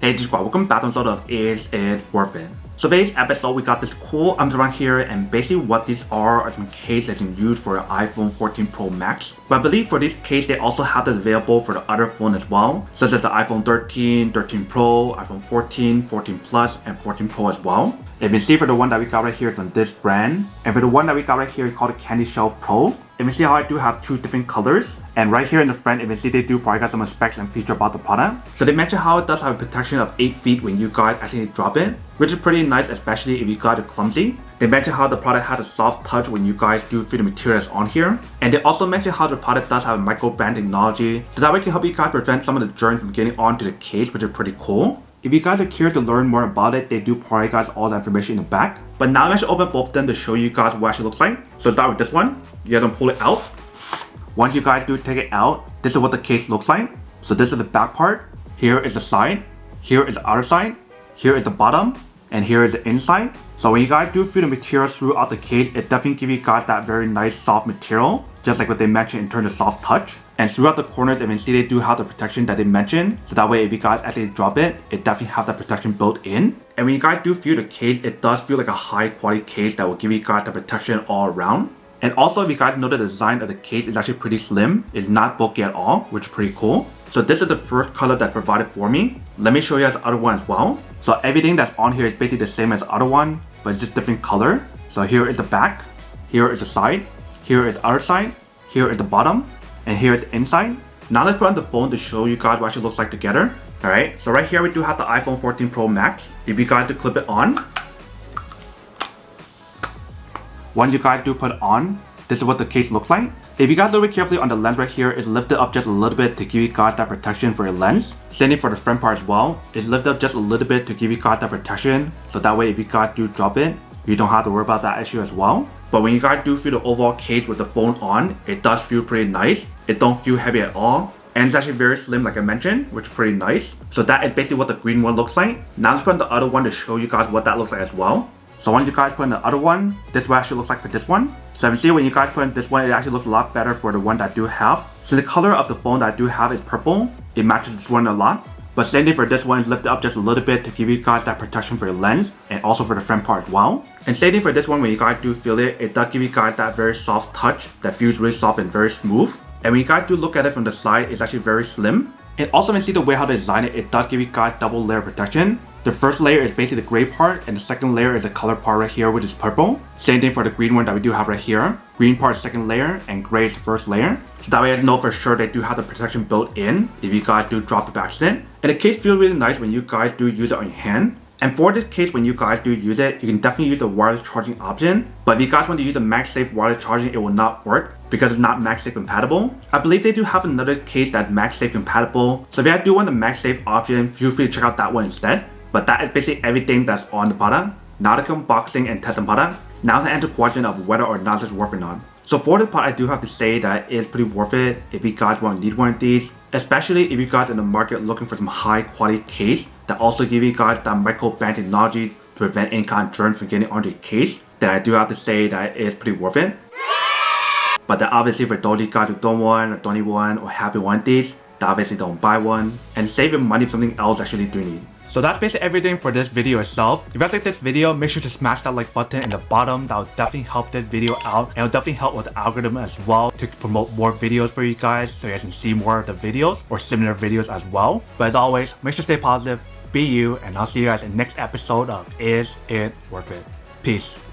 Hey squad, welcome back to episode of Is It Worth It? So today's episode we got this cool around here, and basically what these are some cases that you can use for your iPhone 14 Pro Max. But I believe for this case they also have this available for the other phone as well, such as the iPhone 13, 13 Pro, iPhone 14, 14 Plus, and 14 Pro as well. And you can see for the one that we got right here is on this brand, and for the one that we got right here is called the CandyShell Pro. And you see how I do have two different colors. And right here in the front, you can see they do probably got some specs and features about the product. So they mentioned how it does have a protection of 8 feet when you guys actually drop it, which is pretty nice, especially if you got it clumsy. They mentioned how the product has a soft touch when you guys do feel the materials on here. And they also mentioned how the product does have a microband technology, so that way can help you guys prevent some of the germs from getting onto the case, which is pretty cool. If you guys are curious to learn more about it, they do provide guys all the information in the back. But now I'm actually open both of them to show you guys what it actually looks like. So start with this one. You guys can pull it out. Once you guys do take it out, this is what the case looks like. So this is the back part. Here is the side. Here is the outer side. Here is the bottom. And here is the inside. So when you guys do feel the materials throughout the case, it definitely gives you guys that very nice soft material, just like what they mentioned in terms of soft touch. And throughout the corners, you can see they do have the protection that they mentioned. So that way if you guys actually drop it, it definitely has that protection built in. And when you guys do feel the case, it does feel like a high quality case that will give you guys the protection all around. And also if you guys know the design of the case is actually pretty slim. It's not bulky at all, which is pretty cool. So this is the first color that's provided for me. Let me show you guys the other one as well. So everything that's on here is basically the same as the other one, but it's just different color. So here is the back, here is the side, here is the other side, here is the bottom, and here is the inside. Now let's put on the phone to show you guys what it actually looks like together. Alright, so right here we do have the iPhone 14 Pro Max. If you guys do clip it on, once you guys do put it on, this is what the case looks like. If you guys look carefully on the lens right here, it's lifted up just a little bit to give you guys that protection for your lens. Same thing for the front part as well. It's lifted up just a little bit to give you guys that protection. So that way if you guys do drop it, you don't have to worry about that issue as well. But when you guys do feel the overall case with the phone on, it does feel pretty nice. It don't feel heavy at all. And it's actually very slim like I mentioned, which is pretty nice. So that is basically what the green one looks like. Now let's put on the other one to show you guys what that looks like as well. So once you guys put in the other one, this is what it actually looks like for this one. So you can see when you guys put in this one, it actually looks a lot better for the one that I do have. So the color of the phone that I do have is purple. It matches this one a lot. But same thing for this one, is lifted up just a little bit to give you guys that protection for your lens and also for the front part as well. And same thing for this one, when you guys do feel it, it does give you guys that very soft touch that feels really soft and very smooth. And when you guys do look at it from the side, it's actually very slim. And also when you see the way how they design it, it does give you guys double layer protection. The first layer is basically the gray part, and the second layer is the color part right here, which is purple. Same thing for the green one that we do have right here. Green part is the second layer, and gray is the first layer. So that way I know for sure they do have the protection built in if you guys do drop the back accident. And the case feels really nice when you guys do use it on your hand. And for this case, when you guys do use it, you can definitely use the wireless charging option. But if you guys want to use the MagSafe wireless charging, it will not work because it's not MagSafe compatible. I believe they do have another case that's MagSafe compatible. So if you guys do want the MagSafe option, feel free to check out that one instead. But that is basically everything that's on the product. Now to unboxing and test the product. Now to answer the question of whether or not it's worth it or not. So for this product, I do have to say that it's pretty worth it if you guys want to need one of these. Especially if you guys in the market looking for some high quality case that also give you guys that microband technology to prevent any kind of germs from getting onto your case. Then I do have to say that it's pretty worth it. But then obviously for those of you guys who don't want or don't need one or have one of these, then obviously don't buy one and save your money for something else actually do need. So that's basically everything for this video itself. If you guys like this video, make sure to smash that like button in the bottom. That will definitely help this video out, and it will definitely help with the algorithm as well to promote more videos for you guys so you guys can see more of the videos or similar videos as well. But as always, make sure to stay positive, be you, and I'll see you guys in the next episode of Is It Worth It? Peace.